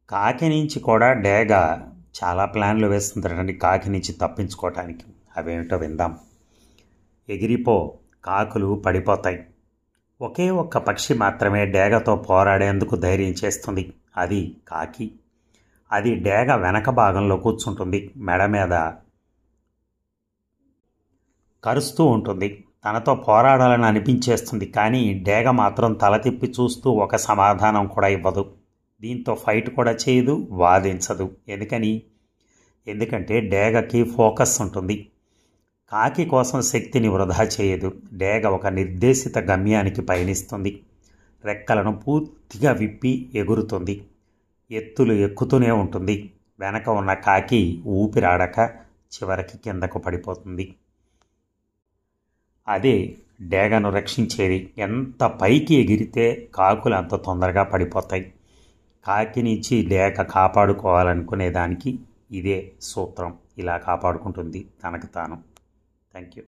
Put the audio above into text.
కాకి నుంచి కూడా డేగ చాలా ప్లాన్లు వేస్తుంటారండి కాకి నుంచి తప్పించుకోవటానికి. అవేమిటో విందాం. ఎగిరిపో, కాకులు పడిపోతాయి. ఒకే ఒక్క పక్షి మాత్రమే డేగతో పోరాడేందుకు ధైర్యం చేస్తుంది. అది కాకి. అది డేగ వెనక భాగంలో కూర్చుంటుంది. మెడ మీద కరుస్తూ ఉంటుంది. తనతో పోరాడాలని అనిపించేస్తుంది. కానీ డేగ మాత్రం తల తిప్పి చూస్తూ ఒక సమాధానం కూడా ఇవ్వదు. దీంతో ఫైట్ కూడా చేయదు, వాదించదు. ఎందుకంటే డేగకి ఫోకస్ ఉంటుంది. కాకి కోసం శక్తిని వృధా చేయదు. డేగ ఒక నిర్దేశిత గమ్యానికి పయనిస్తుంది. రెక్కలను పూర్తిగా విప్పి ఎగురుతుంది. ఎత్తులు ఎక్కుతూనే ఉంటుంది. వెనక ఉన్న కాకి ఊపిరాడక చివరికి కిందకు పడిపోతుంది. అదే డేగను రక్షించేది. ఎంత పైకి ఎగిరితే కాకులు అంత తొందరగా పడిపోతాయి. కాకి నుంచి డేగ కాపాడుకోవాలనుకునే దానికి ఇదే సూత్రం. ఇలా కాపాడుకుంటుంది తనకు తాను. Thank you.